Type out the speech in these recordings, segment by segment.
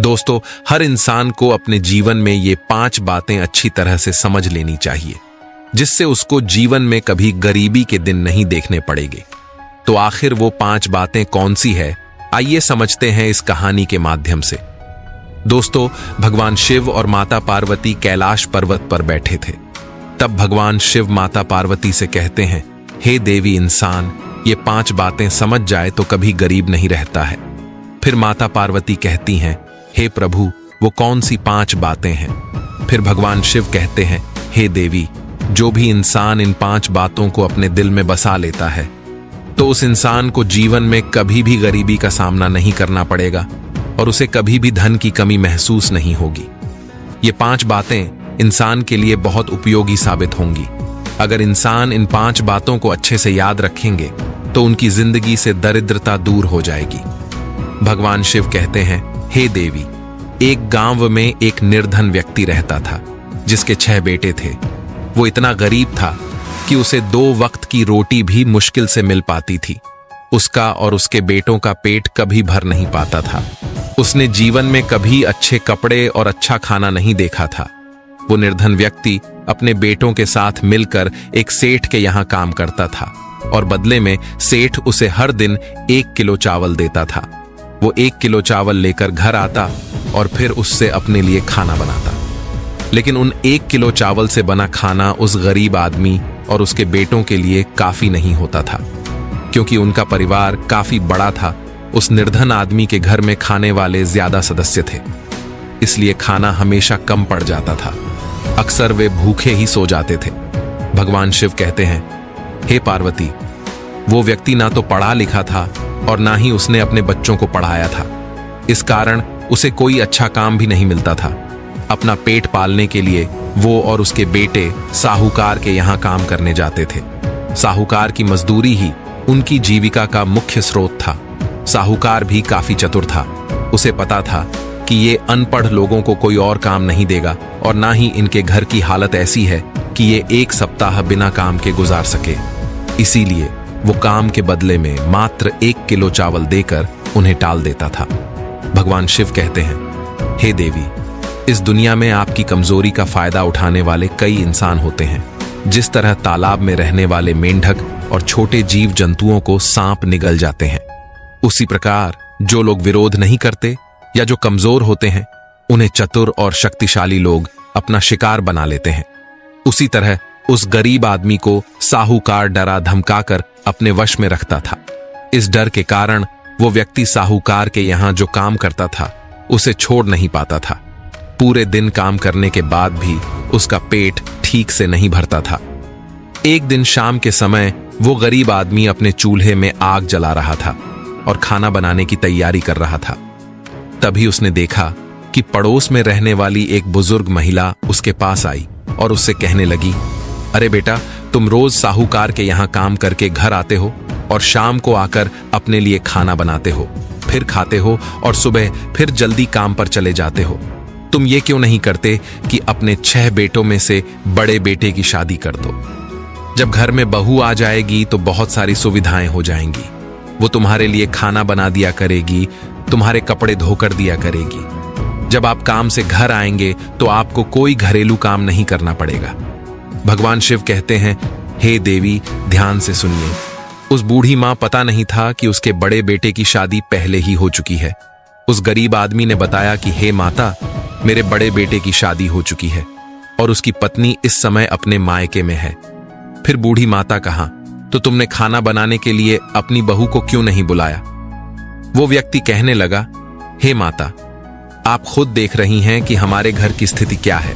दोस्तों, हर इंसान को अपने जीवन में ये 5 बातें अच्छी तरह से समझ लेनी चाहिए, जिससे उसको जीवन में कभी गरीबी के दिन नहीं देखने पड़ेंगे। तो आखिर वो 5 बातें कौन सी है, आइए समझते हैं इस कहानी के माध्यम से। दोस्तों, भगवान शिव और माता पार्वती कैलाश पर्वत पर बैठे थे। तब भगवान शिव माता पार्वती से कहते हैं, हे देवी, इंसान ये 5 बातें समझ जाए तो कभी गरीब नहीं रहता है। फिर माता पार्वती कहती हैं, हे प्रभु, वो कौन सी 5 बातें हैं? फिर भगवान शिव कहते हैं, हे देवी, जो भी इंसान इन 5 बातों को अपने दिल में बसा लेता है तो उस इंसान को जीवन में कभी भी गरीबी का सामना नहीं करना पड़ेगा और उसे कभी भी धन की कमी महसूस नहीं होगी। ये 5 बातें इंसान के लिए बहुत उपयोगी साबित होंगी। अगर इंसान इन 5 बातों को अच्छे से याद रखेंगे तो उनकी जिंदगी से दरिद्रता दूर हो जाएगी। भगवान शिव कहते हैं, हे देवी, एक गांव में एक निर्धन व्यक्ति रहता था जिसके 6 बेटे थे। वो इतना गरीब था कि उसे 2 वक्त की रोटी भी मुश्किल से मिल पाती थी। उसका और उसके बेटों का पेट कभी भर नहीं पाता था। उसने जीवन में कभी अच्छे कपड़े और अच्छा खाना नहीं देखा था। वो निर्धन व्यक्ति अपने बेटों के साथ मिलकर एक सेठ के यहाँ काम करता था और बदले में सेठ उसे हर दिन 1 किलो चावल देता था। वो 1 किलो चावल लेकर घर आता और फिर उससे अपने लिए खाना बनाता। लेकिन उन 1 किलो चावल से बना खाना उस गरीब आदमी और उसके बेटों के लिए काफी नहीं होता था, क्योंकि उनका परिवार काफी बड़ा था। उस निर्धन आदमी के घर में खाने वाले ज्यादा सदस्य थे, इसलिए खाना हमेशा कम पड़ जाता था। अक्सर वे भूखे ही सो जाते थे। भगवान शिव कहते हैं, हे पार्वती, वो व्यक्ति ना तो पढ़ा लिखा था और ना ही उसने अपने बच्चों को पढ़ाया था। इस कारण उसे कोई अच्छा काम भी नहीं मिलता था। अपना पेट पालने के लिए वो और उसके बेटे साहूकार के यहाँ काम करने जाते थे। साहूकार की मजदूरी ही उनकी जीविका का मुख्य स्रोत था। साहूकार भी काफी चतुर था। उसे पता था कि ये अनपढ़ लोगों को कोई और काम नहीं देगा और ना ही इनके घर की हालत ऐसी है कि ये 1 सप्ताह बिना काम के गुजार सके। इसीलिए वो काम के बदले में मात्र 1 किलो चावल देकर उन्हें टाल देता था। भगवान शिव कहते हैं, हे देवी, इस दुनिया में आपकी कमजोरी का फायदा उठाने वाले कई इंसान होते हैं। जिस तरह तालाब में रहने वाले मेंढक और छोटे जीव जंतुओं को सांप निगल जाते हैं, उसी प्रकार जो लोग विरोध नहीं करते या जो कमजोर होते हैं, उन्हें चतुर और शक्तिशाली लोग अपना शिकार बना लेते हैं। उसी तरह उस गरीब आदमी को साहूकार डरा धमकाकर अपने वश में रखता था। इस डर के कारण वो व्यक्ति साहूकार के यहाँ जो काम करता था उसे छोड़ नहीं पाता था। पूरे दिन काम करने के बाद भी उसका पेट ठीक से नहीं भरता था। एक दिन शाम के समय वो गरीब आदमी अपने चूल्हे में आग जला रहा था और खाना बनाने की तैयारी कर रहा था। तभी उसने देखा कि पड़ोस में रहने वाली एक बुजुर्ग महिला उसके पास आई और उससे कहने लगी, अरे बेटा, तुम रोज साहूकार के यहाँ काम करके घर आते हो और शाम को आकर अपने लिए खाना बनाते हो, फिर खाते हो और सुबह फिर जल्दी काम पर चले जाते हो। तुम ये क्यों नहीं करते कि अपने 6 बेटों में से बड़े बेटे की शादी कर दो? जब घर में बहू आ जाएगी तो बहुत सारी सुविधाएं हो जाएंगी। वो तुम्हारे लिए खाना बना दिया करेगी, तुम्हारे कपड़े धोकर दिया करेगी। जब आप काम से घर आएंगे तो आपको कोई घरेलू काम नहीं करना पड़ेगा। भगवान शिव कहते हैं, हे देवी, ध्यान से सुनिए। उस बूढ़ी मां पता नहीं था कि उसके बड़े बेटे की शादी पहले ही हो चुकी है। उस गरीब आदमी ने बताया कि हे माता, मेरे बड़े बेटे की शादी हो चुकी है और उसकी पत्नी इस समय अपने मायके में है। फिर बूढ़ी माता कहा, तो तुमने खाना बनाने के लिए अपनी बहू को क्यों नहीं बुलाया? वो व्यक्ति कहने लगा, हे माता, आप खुद देख रही हैं कि हमारे घर की स्थिति क्या है।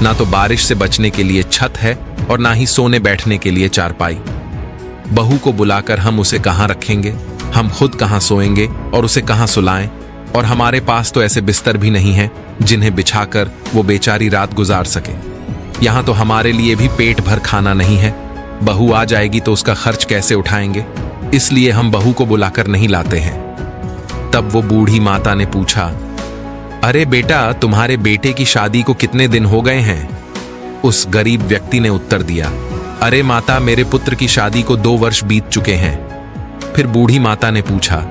ना तो बारिश से बचने के लिए छत है और ना ही सोने बैठने के लिए चारपाई। बहू को बुलाकर हम उसे कहाँ रखेंगे? हम खुद कहाँ सोएंगे और उसे कहाँ सुलाएं? और हमारे पास तो ऐसे बिस्तर भी नहीं है जिन्हें बिछाकर वो बेचारी रात गुजार सके। यहाँ तो हमारे लिए भी पेट भर खाना नहीं है। बहू आ जाएगी तो उसका खर्च कैसे उठाएंगे? इसलिए हम बहू को बुलाकर नहीं लाते हैं। तब वो बूढ़ी माता ने पूछा, अरे बेटा, तुम्हारे बेटे की शादी को कितने दिन हो गए हैं? उस गरीब व्यक्ति ने उत्तर दिया, अरे माता, मेरे पुत्र की शादी को 2 वर्ष बीत चुके हैं। फिर बूढ़ी माता ने पूछा,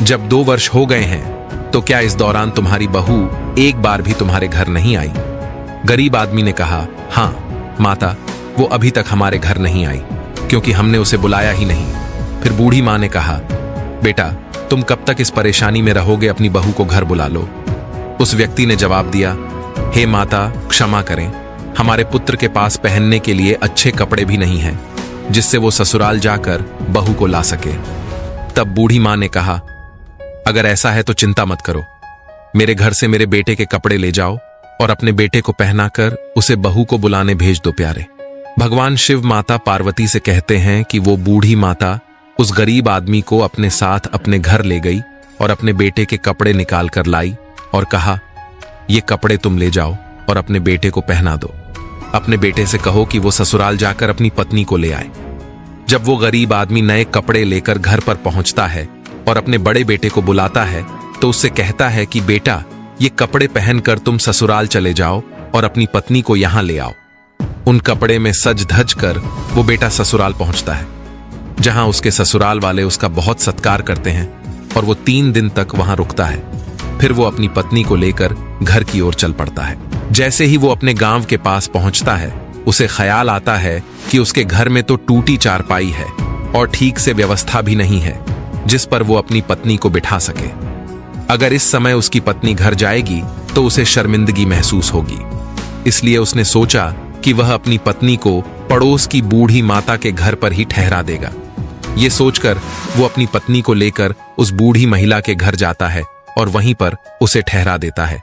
जब 2 वर्ष हो गए हैं तो तो क्या इस दौरान तुम्हारी बहू एक बार भी तुम्हारे घर नहीं आई? गरीब आदमी ने कहा, हाँ माता, वो अभी तक हमारे घर नहीं आई क्योंकि हमने उसे बुलाया ही नहीं। फिर बूढ़ी माँ ने कहा, बेटा तुम कब तक इस परेशानी में रहोगे, अपनी बहू को घर बुला लो। उस व्यक्ति ने जवाब दिया, हे माता क्षमा करें, हमारे पुत्र के पास पहनने के लिए अच्छे कपड़े भी नहीं हैं जिससे वो ससुराल जाकर बहू को ला सके। तब बूढ़ी माँ ने कहा, अगर ऐसा है तो चिंता मत करो, मेरे घर से मेरे बेटे के कपड़े ले जाओ और अपने बेटे को पहनाकर उसे बहू को बुलाने भेज दो प्यारे। भगवान शिव माता पार्वती से कहते हैं कि वो बूढ़ी माता उस गरीब आदमी को अपने साथ अपने घर ले गई और अपने बेटे के कपड़े निकाल कर लाई और कहा, ये कपड़े तुम ले जाओ और अपने बेटे को पहना दो। अपने बेटे से कहो कि वो ससुराल जाकर अपनी पत्नी को ले आए। जब वो गरीब आदमी नए कपड़े लेकर घर पर पहुंचता है और अपने बड़े बेटे को बुलाता है तो उससे कहता है कि बेटा, ये कपड़े पहनकर तुम ससुराल चले जाओ और अपनी पत्नी को यहां ले आओ। उन कपड़े में सज धज कर वो बेटा ससुराल पहुंचता है, जहां उसके ससुराल वाले उसका बहुत सत्कार करते हैं और वो 3 दिन तक वहां रुकता है। फिर वो अपनी पत्नी को लेकर घर की ओर चल पड़ता है। जैसे ही वो अपने गांव के पास पहुंचता है, उसे ख्याल आता है कि उसके घर में तो टूटी चारपाई है और ठीक से व्यवस्था भी नहीं है जिस पर वो अपनी पत्नी को बिठा सके। अगर इस समय उसकी पत्नी घर जाएगी तो उसे शर्मिंदगी महसूस होगी, इसलिए उसने सोचा कि वह अपनी पत्नी को पड़ोस की बूढ़ी माता के घर पर ही ठहरा देगा। ये सोचकर वो अपनी पत्नी को लेकर उस बूढ़ी महिला के घर जाता है और वहीं पर उसे ठहरा देता है।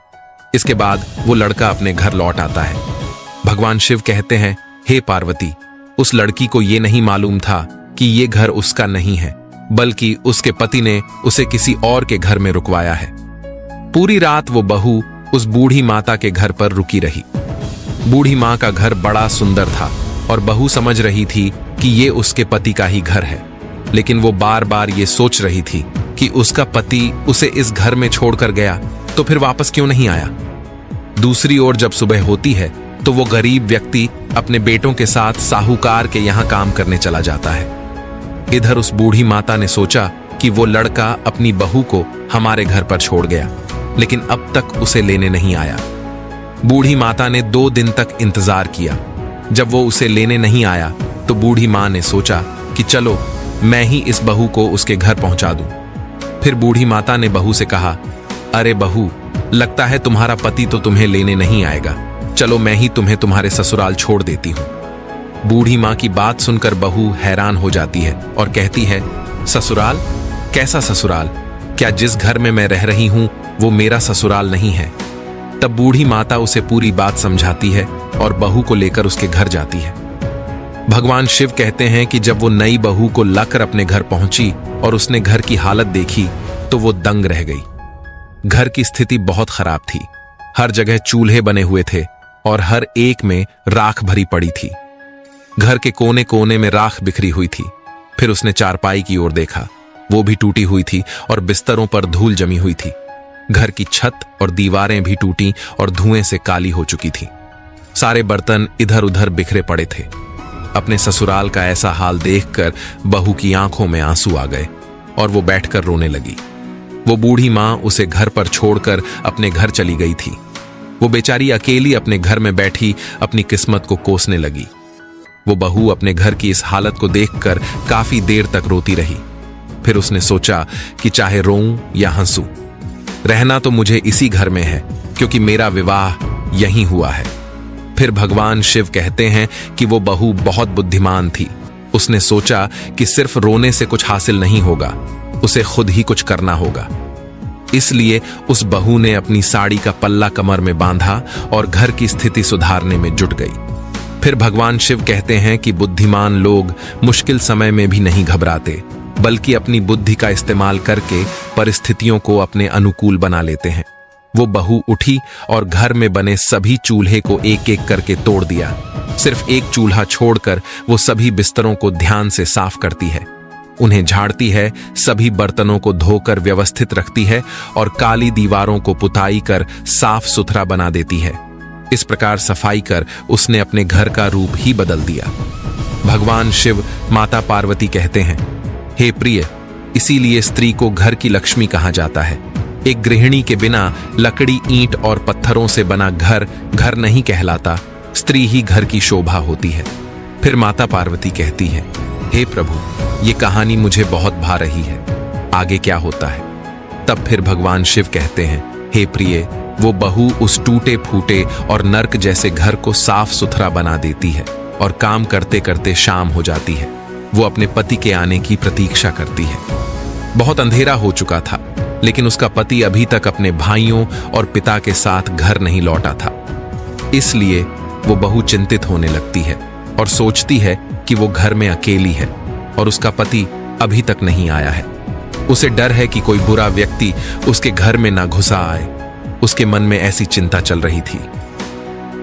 इसके बाद वो लड़का अपने घर लौट आता है। भगवान शिव कहते हैं, हे पार्वती, उस लड़की को ये नहीं मालूम था कि ये घर उसका नहीं है, बल्कि उसके पति ने उसे किसी और के घर में रुकवाया है। पूरी रात वो बहू उस बूढ़ी माता के घर पर रुकी रही। बूढ़ी माँ का घर बड़ा सुंदर था और बहू समझ रही थी कि ये उसके पति का ही घर है, लेकिन वो बार बार ये सोच रही थी कि उसका पति उसे इस घर में छोड़कर गया तो फिर वापस क्यों नहीं आया। दूसरी ओर जब सुबह होती है तो वो गरीब व्यक्ति अपने बेटों के साथ साहूकार के यहाँ काम करने चला जाता है। इधर उस बूढ़ी माता ने सोचा कि वो लड़का अपनी बहू को हमारे घर पर छोड़ गया, लेकिन अब तक उसे लेने नहीं आया। बूढ़ी माता ने 2 दिन तक इंतजार किया। जब वो उसे लेने नहीं आया तो बूढ़ी माँ ने सोचा कि चलो मैं ही इस बहू को उसके घर पहुंचा दूं। फिर बूढ़ी माता ने बहू से कहा, अरे बहू, लगता है तुम्हारा पति तो तुम्हें लेने नहीं आएगा, चलो मैं ही तुम्हें तुम्हारे ससुराल छोड़ देती हूं। बूढ़ी माँ की बात सुनकर बहू हैरान हो जाती है और कहती है, ससुराल? कैसा ससुराल? क्या जिस घर में मैं रह रही हूं वो मेरा ससुराल नहीं है? तब बूढ़ी माता उसे पूरी बात समझाती है और बहू को लेकर उसके घर जाती है। भगवान शिव कहते हैं कि जब वो नई बहू को लाकर अपने घर पहुंची और उसने घर की हालत देखी तो वो दंग रह गई। घर की स्थिति बहुत खराब थी। हर जगह चूल्हे बने हुए थे और हर एक में राख भरी पड़ी थी। घर के कोने कोने में राख बिखरी हुई थी। फिर उसने चारपाई की ओर देखा, वो भी टूटी हुई थी और बिस्तरों पर धूल जमी हुई थी। घर की छत और दीवारें भी टूटी और धुएं से काली हो चुकी थी। सारे बर्तन इधर उधर बिखरे पड़े थे। अपने ससुराल का ऐसा हाल देखकर बहू की आंखों में आंसू आ गए और वो बैठकर रोने लगी। वो बूढ़ी माँ उसे घर पर छोड़कर अपने घर चली गई थी। वो बेचारी अकेली अपने घर में बैठी अपनी किस्मत को कोसने लगी। वो बहू अपने घर की इस हालत को देखकर काफी देर तक रोती रही। फिर उसने सोचा कि चाहे रोऊं या हंसूं, रहना तो मुझे इसी घर में है क्योंकि मेरा विवाह यहीं हुआ है। फिर भगवान शिव कहते हैं कि वो बहू बहुत बुद्धिमान थी। उसने सोचा कि सिर्फ रोने से कुछ हासिल नहीं होगा, उसे खुद ही कुछ करना होगा। इसलिए उस बहू ने अपनी साड़ी का पल्ला कमर में बांधा और घर की स्थिति सुधारने में जुट गई। फिर भगवान शिव कहते हैं कि बुद्धिमान लोग मुश्किल समय में भी नहीं घबराते, बल्कि अपनी बुद्धि का इस्तेमाल करके परिस्थितियों को अपने अनुकूल बना लेते हैं। वो बहू उठी और घर में बने सभी चूल्हे को एक एक करके तोड़ दिया। सिर्फ एक चूल्हा छोड़कर वो सभी बिस्तरों को ध्यान से साफ करती है, उन्हें झाड़ती है, सभी बर्तनों को धोकर व्यवस्थित रखती है और काली दीवारों को पुताई कर साफ सुथरा बना देती है। इस प्रकार सफाई कर उसने अपने घर का रूप ही बदल दिया। भगवान शिव माता पार्वती कहते हैं, हे प्रिय, इसीलिए स्त्री को घर की लक्ष्मी कहा जाता है। एक गृहिणी के बिना लकड़ी, ईंट और पत्थरों से बना घर घर नहीं कहलाता, स्त्री ही घर की शोभा होती है। फिर माता पार्वती कहती है, हे प्रभु, ये कहानी मुझे बहुत भा रही है, आगे क्या होता है? तब फिर भगवान शिव कहते हैं, हे प्रिय, वो बहू उस टूटे फूटे और नर्क जैसे घर को साफ सुथरा बना देती है और काम करते करते शाम हो जाती है। वो अपने पति के आने की प्रतीक्षा करती है। बहुत अंधेरा हो चुका था, लेकिन उसका पति अभी तक अपने भाइयों और पिता के साथ घर नहीं लौटा था। इसलिए वो बहू चिंतित होने लगती है और सोचती है कि वो घर में अकेली है और उसका पति अभी तक नहीं आया है। उसे डर है कि कोई बुरा व्यक्ति उसके घर में ना घुसा आए। उसके मन में ऐसी चिंता चल रही थी।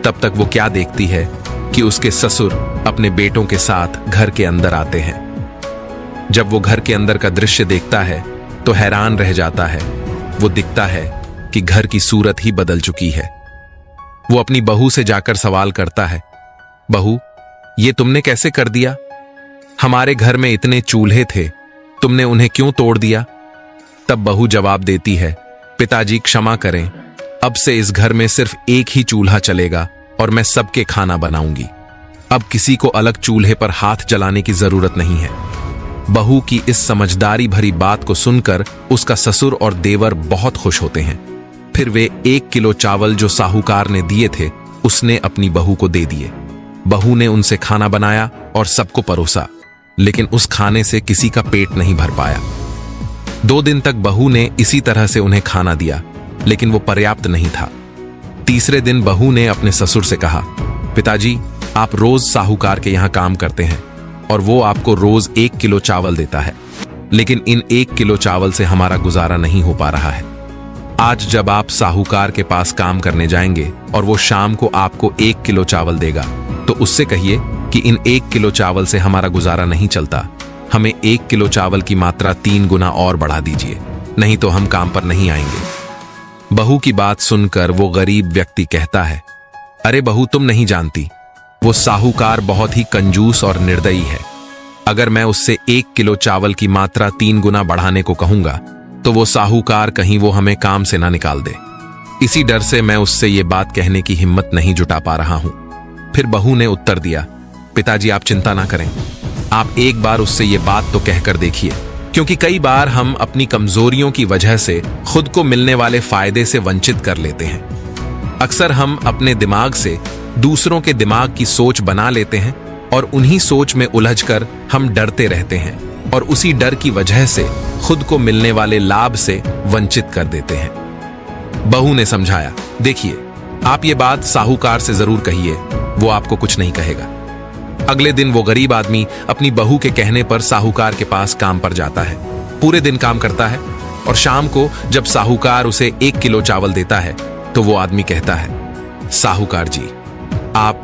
तब तक वो क्या देखती है कि उसके ससुर अपने बेटों के साथ घर के अंदर आते हैं। जब वो घर के अंदर का दृश्य देखता है तो हैरान रह जाता है। वो दिखता है कि घर की सूरत ही बदल चुकी है। वो अपनी बहू से जाकर सवाल करता है, बहू, ये तुमने कैसे कर दिया? हमारे घर में इतने चूल्हे थे, तुमने उन्हें क्यों तोड़ दिया? तब बहू जवाब देती है, पिताजी क्षमा करें, अब से इस घर में सिर्फ एक ही चूल्हा चलेगा और मैं सबके खाना बनाऊंगी। अब किसी को अलग चूल्हे पर हाथ जलाने की जरूरत नहीं है। बहू की इस समझदारी भरी बात को सुनकर उसका ससुर और देवर बहुत खुश होते हैं। फिर वे 1 किलो चावल जो साहूकार ने दिए थे उसने अपनी बहू को दे दिए। बहू ने उनसे खाना बनाया और सबको परोसा, लेकिन उस खाने से किसी का पेट नहीं भर पाया। 2 दिन तक बहू ने इसी तरह से उन्हें खाना दिया, लेकिन वो पर्याप्त नहीं था। तीसरे दिन बहू ने अपने ससुर से कहा, पिताजी, आप रोज साहूकार के यहां काम करते हैं और वो आपको रोज 1 किलो चावल देता है, लेकिन इन 1 किलो चावल से हमारा गुजारा नहीं हो पा रहा है। आज जब आप साहूकार के पास काम करने जाएंगे और वो शाम को आपको 1 किलो चावल देगा, तो उससे कहिए कि इन 1 किलो चावल से हमारा गुजारा नहीं चलता, हमें 1 किलो चावल की मात्रा 3 गुना और बढ़ा दीजिए, नहीं तो हम काम पर नहीं आएंगे। बहू की बात सुनकर वो गरीब व्यक्ति कहता है, अरे बहू, तुम नहीं जानती, वो साहूकार बहुत ही कंजूस और निर्दयी है। अगर मैं उससे 1 किलो चावल की मात्रा 3 गुना बढ़ाने को कहूंगा तो वो साहूकार कहीं वो हमें काम से ना निकाल दे। इसी डर से मैं उससे ये बात कहने की हिम्मत नहीं जुटा पा रहा हूं। फिर बहू ने उत्तर दिया, पिताजी, आप चिंता ना करें, आप एक बार उससे ये बात तो कहकर देखिए, क्योंकि कई बार हम अपनी कमजोरियों की वजह से खुद को मिलने वाले फायदे से वंचित कर लेते हैं। अक्सर हम अपने दिमाग से दूसरों के दिमाग की सोच बना लेते हैं और उन्हीं सोच में उलझकर हम डरते रहते हैं और उसी डर की वजह से खुद को मिलने वाले लाभ से वंचित कर देते हैं। बहू ने समझाया, देखिए, आप ये बात साहूकार से जरूर कहिए, वो आपको कुछ नहीं कहेगा। अगले दिन वो गरीब आदमी अपनी बहू के कहने पर साहूकार के पास काम पर जाता है। पूरे दिन काम करता है और शाम को जब साहूकार उसे 1 किलो चावल देता है तो वो आदमी कहता है, साहूकार जी, आप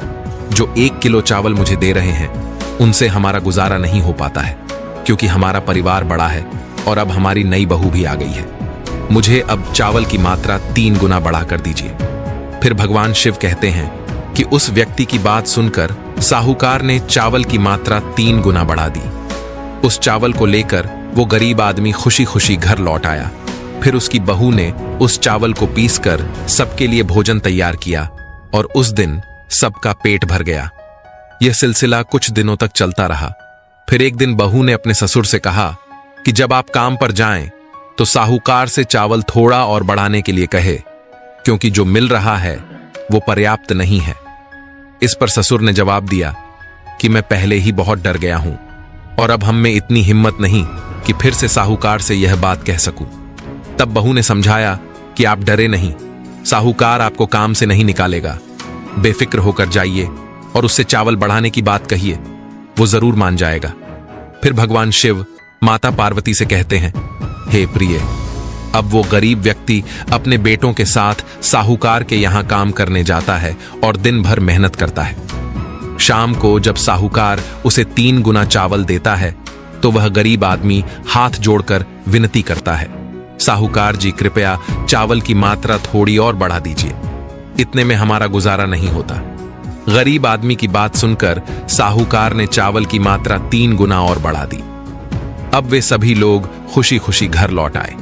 जो 1 किलो चावल मुझे दे रहे हैं उनसे हमारा गुजारा नहीं हो पाता है, क्योंकि हमारा परिवार बड़ा है और अब हमारी नई बहू भी आ गई है। मुझे अब चावल की मात्रा 3 गुना बढ़ा कर दीजिए। फिर भगवान शिव कहते हैं कि उस व्यक्ति की बात सुनकर साहूकार ने चावल की मात्रा 3 गुना बढ़ा दी। उस चावल को लेकर वो गरीब आदमी खुशी खुशी घर लौट आया। फिर उसकी बहू ने उस चावल को पीसकर सबके लिए भोजन तैयार किया और उस दिन सबका पेट भर गया। यह सिलसिला कुछ दिनों तक चलता रहा। फिर एक दिन बहू ने अपने ससुर से कहा कि जब आप काम पर जाएं तो साहूकार से चावल थोड़ा और बढ़ाने के लिए कहे, क्योंकि जो मिल रहा है वो पर्याप्त नहीं है। इस पर ससुर ने जवाब दिया कि मैं पहले ही बहुत डर गया हूं और अब हम में इतनी हिम्मत नहीं कि फिर से साहूकार से यह बात कह सकूं। तब बहू ने समझाया कि आप डरे नहीं, साहूकार आपको काम से नहीं निकालेगा, बेफिक्र होकर जाइए और उससे चावल बढ़ाने की बात कहिए, वो जरूर मान जाएगा। फिर भगवान शिव माता पार्वती से कहते हैं, हे प्रिय, अब वो गरीब व्यक्ति अपने बेटों के साथ साहूकार के यहां काम करने जाता है और दिन भर मेहनत करता है। शाम को जब साहूकार उसे 3 गुना चावल देता है तो वह गरीब आदमी हाथ जोड़कर विनती करता है, साहूकार जी, कृपया चावल की मात्रा थोड़ी और बढ़ा दीजिए, इतने में हमारा गुजारा नहीं होता। गरीब आदमी की बात सुनकर साहूकार ने चावल की मात्रा 3 गुना और बढ़ा दी। अब वे सभी लोग खुशी खुशी घर लौट आए।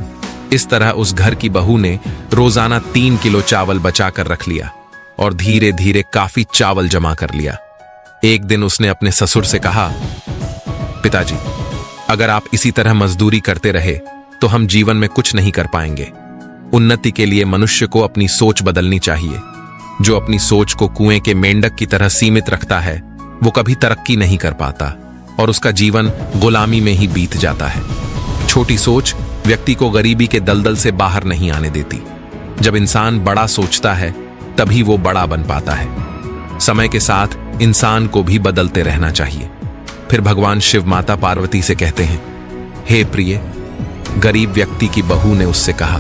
इस तरह उस घर की बहू ने रोजाना 3 किलो चावल बचा कर रख लिया और धीरे धीरे काफी चावल जमा कर लिया। एक दिन उसने अपने ससुर से कहा, पिताजी, अगर आप इसी तरह मजदूरी करते रहे तो हम जीवन में कुछ नहीं कर पाएंगे। उन्नति के लिए मनुष्य को अपनी सोच बदलनी चाहिए। जो अपनी सोच को कुएं के मेंढक की तरह सीमित रखता है वो कभी तरक्की नहीं कर पाता और उसका जीवन गुलामी में ही बीत जाता है। छोटी सोच व्यक्ति को गरीबी के दलदल से बाहर नहीं आने देती। जब इंसान बड़ा सोचता है तभी वो बड़ा बन पाता है। समय के साथ इंसान को भी बदलते रहना चाहिए। फिर भगवान शिव माता पार्वती से कहते हैं, हे प्रिय, गरीब व्यक्ति की बहू ने उससे कहा,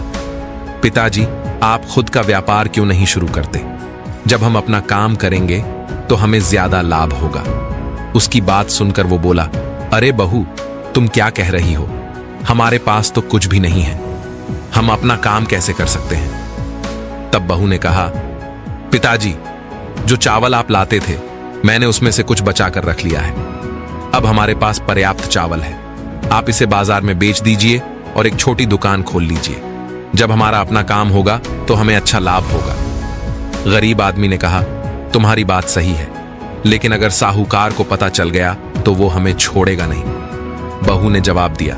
पिताजी, आप खुद का व्यापार क्यों नहीं शुरू करते? जब हम अपना काम करेंगे तो हमें ज्यादा लाभ होगा। उसकी बात सुनकर वो बोला, अरे बहू, तुम क्या कह रही हो? हमारे पास तो कुछ भी नहीं है, हम अपना काम कैसे कर सकते हैं? तब बहू ने कहा, पिताजी, जो चावल आप लाते थे मैंने उसमें से कुछ बचा कर रख लिया है। अब हमारे पास पर्याप्त चावल है, आप इसे बाजार में बेच दीजिए और एक छोटी दुकान खोल लीजिए। जब हमारा अपना काम होगा तो हमें अच्छा लाभ होगा। गरीब आदमी ने कहा, तुम्हारी बात सही है, लेकिन अगर साहूकार को पता चल गया तो वो हमें छोड़ेगा नहीं। बहू ने जवाब दिया,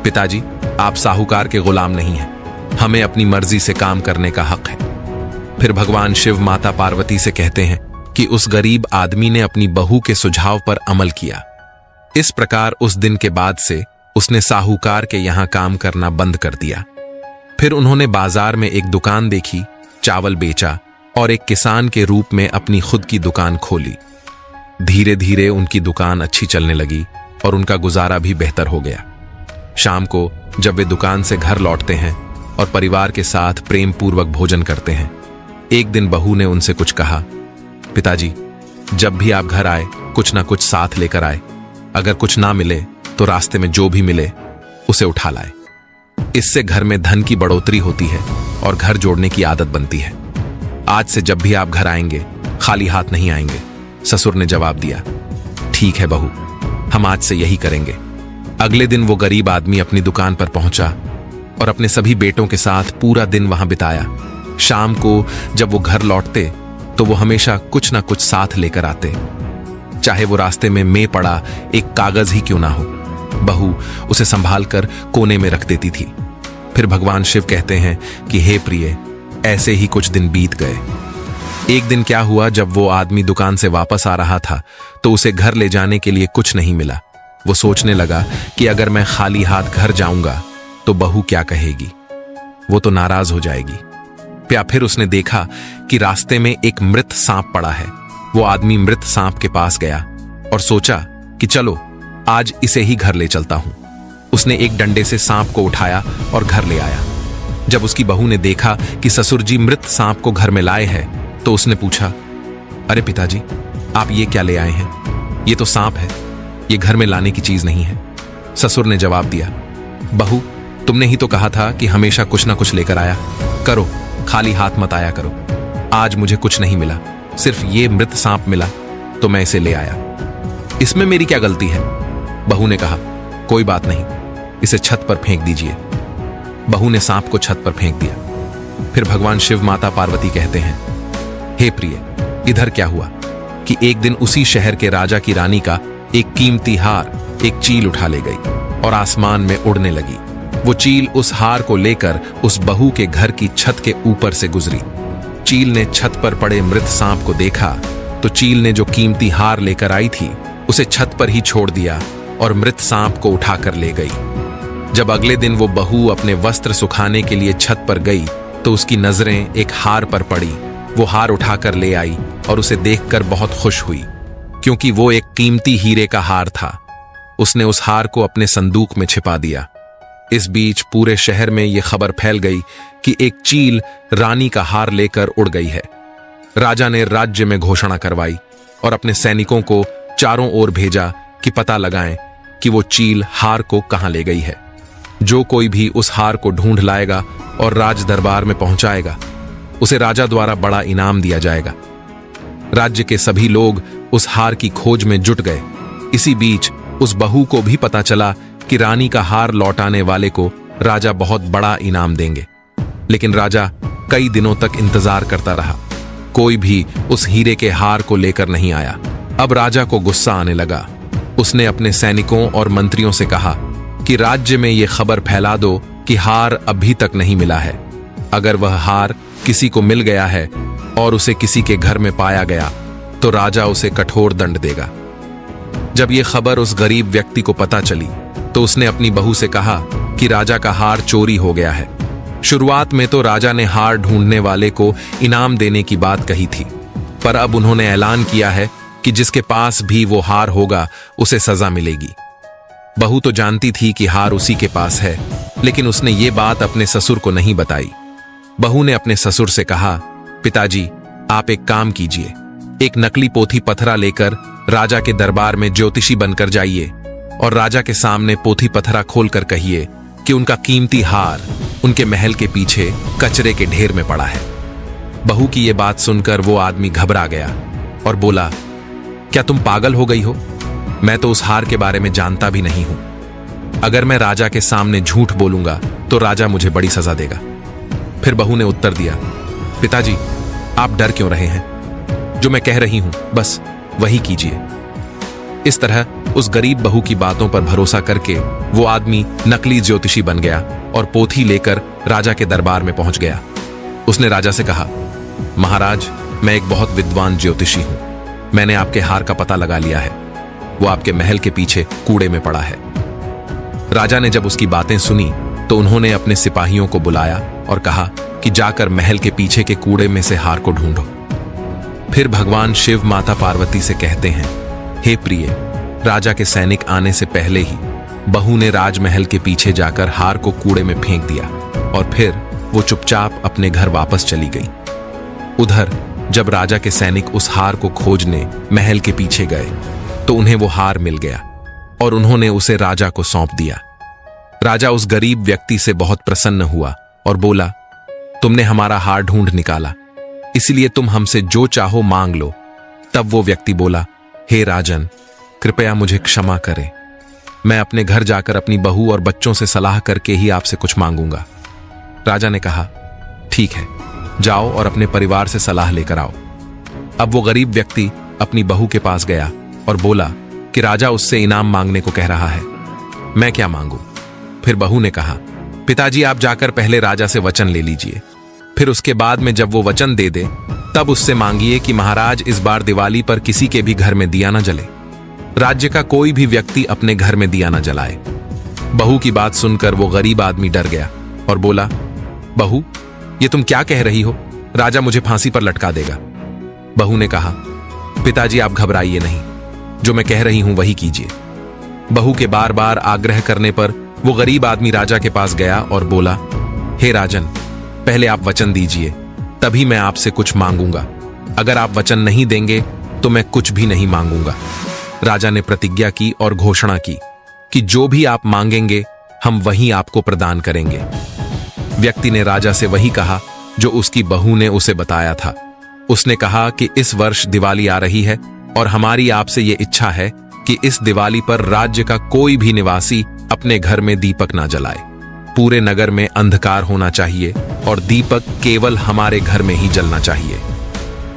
पिताजी, आप साहूकार के गुलाम नहीं हैं, हमें अपनी मर्जी से काम करने का हक है। फिर भगवान शिव माता पार्वती से कहते हैं कि उस गरीब आदमी ने अपनी बहू के सुझाव पर अमल किया। इस प्रकार उस दिन के बाद से उसने साहूकार के यहां काम करना बंद कर दिया। फिर उन्होंने बाजार में एक दुकान देखी, चावल बेचा और एक किसान के रूप में अपनी खुद की दुकान खोली। धीरे धीरे उनकी दुकान अच्छी चलने लगी और उनका गुजारा भी बेहतर हो गया। शाम को जब वे दुकान से घर लौटते हैं और परिवार के साथ प्रेम पूर्वक भोजन करते हैं, एक दिन बहू ने उनसे कुछ कहा, पिताजी, जब भी आप घर आए कुछ ना कुछ साथ लेकर आए। अगर कुछ ना मिले तो रास्ते में जो भी मिले उसे उठा लाए। इससे घर में धन की बढ़ोतरी होती है और घर जोड़ने की आदत बनती है। आज से जब भी आप घर आएंगे खाली हाथ नहीं आएंगे। ससुर ने जवाब दिया, ठीक है बहू, हम आज से यही करेंगे। अगले दिन वो गरीब आदमी अपनी दुकान पर पहुंचा और अपने सभी बेटों के साथ पूरा दिन वहां बिताया। शाम को जब वो घर लौटते तो वो हमेशा कुछ ना कुछ साथ लेकर आते, चाहे वो रास्ते में पड़ा एक कागज ही क्यों ना हो। बहू उसे संभाल कर कोने में रख देती थी। फिर भगवान शिव कहते हैं कि हे प्रिय, ऐसे ही कुछ दिन बीत गए। एक दिन क्या हुआ, जब वो आदमी दुकान से वापस आ रहा था तो उसे घर ले जाने के लिए कुछ नहीं मिला। वो सोचने लगा कि अगर मैं खाली हाथ घर जाऊंगा तो बहू क्या कहेगी, वो तो नाराज हो जाएगी। फिर उसने देखा कि रास्ते में एक मृत सांप पड़ा है। वो आदमी मृत सांप के पास गया और सोचा कि चलो आज इसे ही घर ले चलता हूं। उसने एक डंडे से सांप को उठाया और घर ले आया। जब उसकी बहू ने देखा कि ससुर जी मृत सांप को घर में लाए हैं तो उसने पूछा, अरे पिताजी, आप ये क्या ले आए हैं? ये तो सांप है, ये घर में लाने की चीज नहीं है। ससुर ने जवाब दिया, बहू, तुमने ही तो कहा था कि हमेशा कुछ ना कुछ लेकर आया करो, खाली हाथ मत आया करो। आज मुझे कुछ नहीं मिला, सिर्फ ये मृत सांप मिला तो मैं इसे ले आया। इसमें मेरी क्या गलती है? बहू ने कहा, कोई बात नहीं, इसे छत पर फेंक दीजिए। बहू ने सांप को छत पर फेंक दिया। फिर भगवान शिव माता पार्वती कहते हैं, हे प्रिय, इधर क्या हुआ कि एक दिन उसी शहर के राजा की रानी का एक कीमती हार एक चील उठा ले गई और आसमान में उड़ने लगी। वो चील उस हार को लेकर उस बहू के घर की छत के ऊपर से गुजरी। चील ने छत पर पड़े मृत सांप को देखा तो चील ने जो कीमती हार लेकर आई थी उसे छत पर ही छोड़ दिया और मृत सांप को उठाकर ले गई। जब अगले दिन वो बहू अपने वस्त्र सुखाने के लिए छत पर गई तो उसकी नजरें एक हार पर पड़ी। वो हार उठाकर ले आई और उसे देखकर बहुत खुश हुई, क्योंकि वो एक कीमती हीरे का हार था। उसने उस हार को अपने संदूक में छिपा दिया। इस बीच पूरे शहर में यह खबर फैल गई कि एक चील रानी का हार लेकर उड़ गई है। राजा ने राज्य में घोषणा करवाई और अपने सैनिकों को चारों ओर भेजा कि पता लगाएं कि वो चील हार को कहां ले गई है। जो कोई भी उस हार को ढूंढ लाएगा और राज दरबार में पहुंचाएगा, उसे राजा द्वारा बड़ा इनाम दिया जाएगा। राज्य के सभी लोग उस हार की खोज में जुट गए। इसी बीच उस बहू को भी पता चला कि रानी का हार लौटाने वाले को राजा बहुत बड़ा इनाम देंगे। लेकिन राजा कई दिनों तक इंतजार करता रहा। कोई भी उस हीरे के हार को लेकर नहीं आया। अब राजा को गुस्सा आने लगा। उसने अपने सैनिकों और मंत्रियों से कहा कि राज्य में यह खबर फैला दो कि हार अभी तक नहीं मिला है। अगर वह हार किसी को मिल गया है और उसे किसी के घर में पाया गया तो राजा उसे कठोर दंड देगा। जब यह खबर उस गरीब व्यक्ति को पता चली तो उसने अपनी बहू से कहा कि राजा का हार चोरी हो गया है। शुरुआत में तो राजा ने हार ढूंढने वाले को इनाम देने की बात कही थी, पर अब उन्होंने ऐलान किया है कि जिसके पास भी वो हार होगा उसे सजा मिलेगी। बहू तो जानती थी कि हार उसी के पास है, लेकिन उसने ये बात अपने ससुर को नहीं बताई। बहू ने अपने ससुर से कहा, पिताजी आप एक काम कीजिए, एक नकली पोथी पथरा लेकर राजा के दरबार में ज्योतिषी बनकर जाइए और राजा के सामने पोथी पथरा खोलकर कहिए कि उनका कीमती हार उनके महल के पीछे कचरे के ढेर में पड़ा है। बहू की यह बात सुनकर वो आदमी घबरा गया और बोला, क्या तुम पागल हो गई हो? मैं तो उस हार के बारे में जानता भी नहीं हूं। अगर मैं राजा के सामने झूठ बोलूंगा तो राजा मुझे बड़ी सजा देगा। फिर बहू ने उत्तर दिया, पिताजी आप डर क्यों रहे हैं? जो मैं कह रही हूं बस वही कीजिए। इस तरह उस गरीब बहू की बातों पर भरोसा करके वो आदमी नकली ज्योतिषी बन गया और पोथी लेकर राजा के दरबार में पहुंच गया। उसने राजा से कहा, महाराज मैं एक बहुत विद्वान ज्योतिषी हूं। मैंने आपके हार का पता लगा लिया है। वो आपके महल के पीछे कूड़े में पड़ा है। राजा ने जब उसकी बातें सुनी तो उन्होंने अपने सिपाहियों को बुलाया और कहा कि जाकर महल के पीछे के कूड़े में से हार को ढूंढो। फिर भगवान शिव माता पार्वती से कहते हैं, हे प्रिय, राजा के सैनिक आने से पहले ही बहू ने राजमहल के पीछे जाकर हार को कूड़े में फेंक दिया और फिर वो चुपचाप अपने घर वापस चली गई। उधर जब राजा के सैनिक उस हार को खोजने महल के पीछे गए तो उन्हें वो हार मिल गया और उन्होंने उसे राजा को सौंप दिया। राजा उस गरीब व्यक्ति से बहुत प्रसन्न हुआ और बोला, तुमने हमारा हार ढूंढ निकाला, इसलिए तुम हमसे जो चाहो मांग लो। तब वो व्यक्ति बोला, हे राजन, कृपया मुझे क्षमा करें। मैं अपने घर जाकर अपनी बहू और बच्चों से सलाह करके ही आपसे कुछ मांगूंगा। राजा ने कहा, ठीक है, जाओ और अपने परिवार से सलाह लेकर आओ। अब वो गरीब व्यक्ति अपनी बहू के पास गया और बोला कि राजा उससे इनाम मांगने को कह रहा है, मैं क्या मांगू? फिर बहू ने कहा, पिताजी आप जाकर पहले राजा से वचन ले लीजिए, फिर उसके बाद में जब वो वचन दे दे तब उससे मांगिए कि महाराज इस बार दिवाली पर किसी के भी घर में दिया न जले। राज्य का कोई भी व्यक्ति अपने घर में दिया न जलाए। बहू की बात सुनकर वो गरीब आदमी डर गया और बोला, बहू ये तुम क्या कह रही हो? राजा मुझे फांसी पर लटका देगा। बहू ने कहा, पिताजी आप घबराइए नहीं, जो मैं कह रही हूं वही कीजिए। बहू के बार बार आग्रह करने पर वो गरीब आदमी राजा के पास गया और बोला, हे राजन, पहले आप वचन दीजिए, तभी मैं आपसे कुछ मांगूंगा। अगर आप वचन नहीं देंगे तो मैं कुछ भी नहीं मांगूंगा। राजा ने प्रतिज्ञा की और घोषणा की कि जो भी आप मांगेंगे हम वही आपको प्रदान करेंगे। व्यक्ति ने राजा से वही कहा जो उसकी बहू ने उसे बताया था। उसने कहा कि इस वर्ष दिवाली आ रही है और हमारी आपसे ये इच्छा है कि इस दिवाली पर राज्य का कोई भी निवासी अपने घर में दीपक ना जलाए। पूरे नगर में अंधकार होना चाहिए और दीपक केवल हमारे घर में ही जलना चाहिए।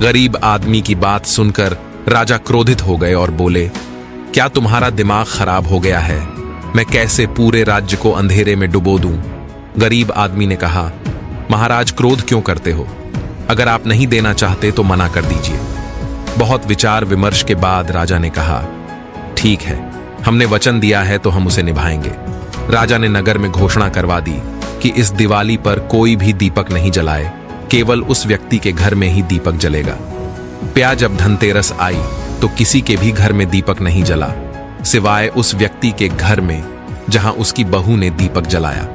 गरीब आदमी की बात सुनकर राजा क्रोधित हो गए और बोले, क्या तुम्हारा दिमाग खराब हो गया है? मैं कैसे पूरे राज्य को अंधेरे में डुबो दूं? गरीब आदमी ने कहा, महाराज क्रोध क्यों करते हो? अगर आप नहीं देना चाहते तो मना कर दीजिए। बहुत विचार विमर्श के बाद राजा ने कहा, ठीक है, हमने वचन दिया है तो हम उसे निभाएंगे। राजा ने नगर में घोषणा करवा दी कि इस दिवाली पर कोई भी दीपक नहीं जलाए, केवल उस व्यक्ति के घर में ही दीपक जलेगा। प्या जब धनतेरस आई तो किसी के भी घर में दीपक नहीं जला, सिवाय उस व्यक्ति के घर में जहां उसकी बहू ने दीपक जलाया।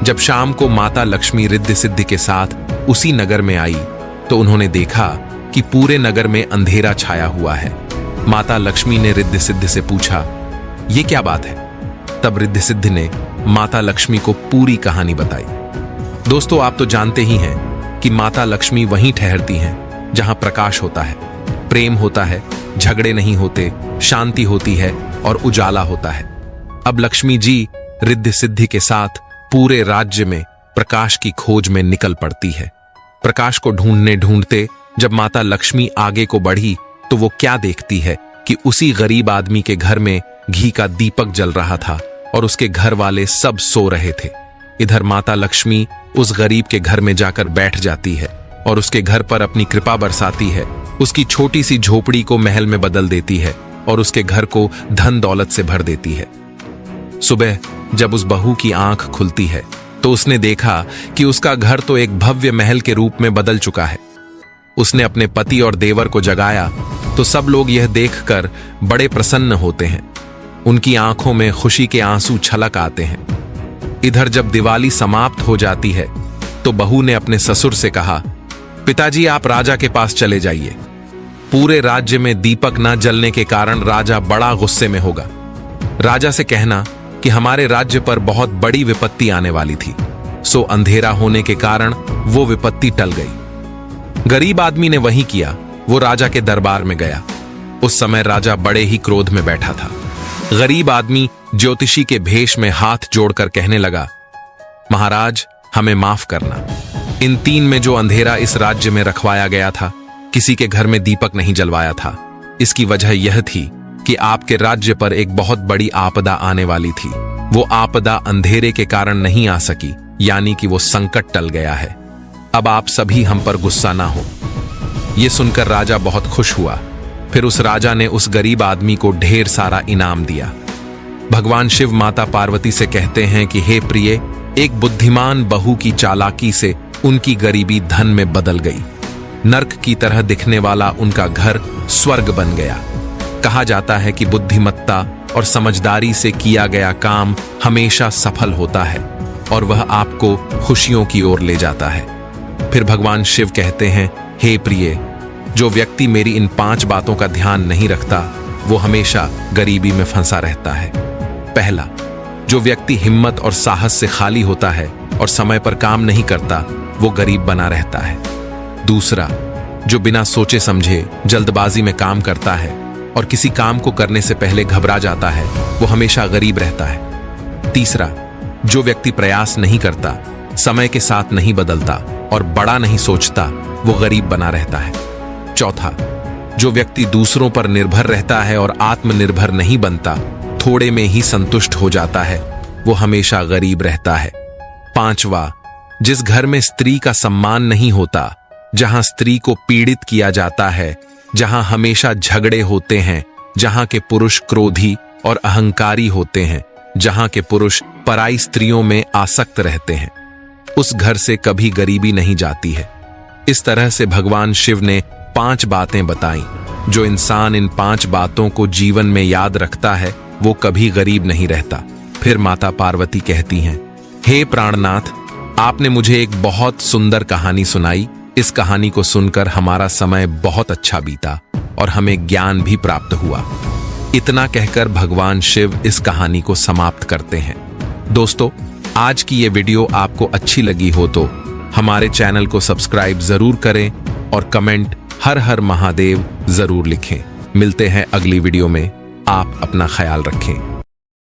जब शाम को माता लक्ष्मी रिद्धि सिद्धि के साथ उसी नगर में आई तो उन्होंने देखा कि पूरे नगर में अंधेरा छाया हुआ है। माता लक्ष्मी ने रिद्धि सिद्धि से पूछा, ये क्या बात है? तब रिद्धि सिद्धि ने माता लक्ष्मी को पूरी कहानी बताई। दोस्तों, आप तो जानते ही हैं कि माता लक्ष्मी वहीं ठहरती हैं जहां प्रकाश होता है, प्रेम होता है, झगड़े नहीं होते, शांति होती है और उजाला होता है। अब लक्ष्मी जी रिद्धि सिद्धि के साथ पूरे राज्य में प्रकाश की खोज में निकल पड़ती है। प्रकाश को ढूंढने ढूंढते जब माता लक्ष्मी आगे को बढ़ी तो वो क्या देखती है कि उसी गरीब आदमी के घर में घी का दीपक जल रहा था और उसके घर वाले सब सो रहे थे। इधर माता लक्ष्मी उस गरीब के घर में जाकर बैठ जाती है और उसके घर पर अपनी कृपा बरसाती है। उसकी छोटी सी झोपड़ी को महल में बदल देती है और उसके घर को धन दौलत से भर देती है। सुबह जब उस बहू की आंख खुलती है तो उसने देखा कि उसका घर तो एक भव्य महल के रूप में बदल चुका है। उसने अपने पति और देवर को जगाया तो सब लोग यह देखकर बड़े प्रसन्न होते हैं। उनकी आंखों में खुशी के आंसू छलक आते हैं। इधर जब दिवाली समाप्त हो जाती है तो बहू ने अपने ससुर से कहा, पिताजी आप राजा के पास चले जाइए। पूरे राज्य में दीपक न जलने के कारण राजा बड़ा गुस्से में होगा। राजा से कहना कि हमारे राज्य पर बहुत बड़ी विपत्ति आने वाली थी, सो अंधेरा होने के कारण वो विपत्ति टल गई। गरीब आदमी ने वही किया। वो राजा के दरबार में गया। उस समय राजा बड़े ही क्रोध में बैठा था। गरीब आदमी ज्योतिषी के भेष में हाथ जोड़कर कहने लगा, महाराज हमें माफ करना। इन 3 में जो अंधेरा इस राज्य में रखवाया गया था, किसी के घर में दीपक नहीं जलवाया था। इसकी वजह यह थी कि आपके राज्य पर एक बहुत बड़ी आपदा आने वाली थी। वो आपदा अंधेरे के कारण नहीं आ सकी, यानी कि वो संकट टल गया है। अब आप सभी हम पर गुस्सा ना हो। ये सुनकर राजा बहुत खुश हुआ। फिर उस राजा ने उस गरीब आदमी को ढेर सारा इनाम दिया। भगवान शिव माता पार्वती से कहते हैं कि हे प्रिय, एक बुद्धिमान बहू की चालाकी से उनकी गरीबी धन में बदल गई। नर्क की तरह दिखने वाला उनका घर स्वर्ग बन गया। कहा जाता है कि बुद्धिमत्ता और समझदारी से किया गया काम हमेशा सफल होता है और वह आपको खुशियों की ओर ले जाता है। फिर भगवान शिव कहते हैं, हे प्रिय, जो व्यक्ति मेरी इन 5 बातों का ध्यान नहीं रखता वो हमेशा गरीबी में फंसा रहता है। पहला, जो व्यक्ति हिम्मत और साहस से खाली होता है और समय पर काम नहीं करता वो गरीब बना रहता है। दूसरा, जो बिना सोचे समझे जल्दबाजी में काम करता है और किसी काम को करने से पहले घबरा जाता है वो हमेशा गरीब रहता है। तीसरा, जो व्यक्ति प्रयास नहीं करता, समय के साथ नहीं बदलता और बड़ा नहीं सोचता वो गरीब बना रहता है। चौथा, जो व्यक्ति दूसरों पर निर्भर रहता है और आत्मनिर्भर नहीं बनता, थोड़े में ही संतुष्ट हो जाता है, वो हमेशा गरीब रहता है। पांचवा, जिस घर में स्त्री का सम्मान नहीं होता, जहां स्त्री को पीड़ित किया जाता है, जहां हमेशा झगड़े होते हैं, जहां के पुरुष क्रोधी और अहंकारी होते हैं, जहां के पुरुष पराई स्त्रियों में आसक्त रहते हैं, उस घर से कभी गरीबी नहीं जाती है। इस तरह से भगवान शिव ने 5 बातें बताई। जो इंसान इन 5 बातों को जीवन में याद रखता है वो कभी गरीब नहीं रहता। फिर माता पार्वती कहती हैं, हे प्राणनाथ, आपने मुझे एक बहुत सुंदर कहानी सुनाई। इस कहानी को सुनकर हमारा समय बहुत अच्छा बीता और हमें ज्ञान भी प्राप्त हुआ। इतना कहकर भगवान शिव इस कहानी को समाप्त करते हैं। दोस्तों, आज की ये वीडियो आपको अच्छी लगी हो तो हमारे चैनल को सब्सक्राइब जरूर करें और कमेंट हर हर महादेव जरूर लिखें। मिलते हैं अगली वीडियो में। आप अपना ख्याल रखें।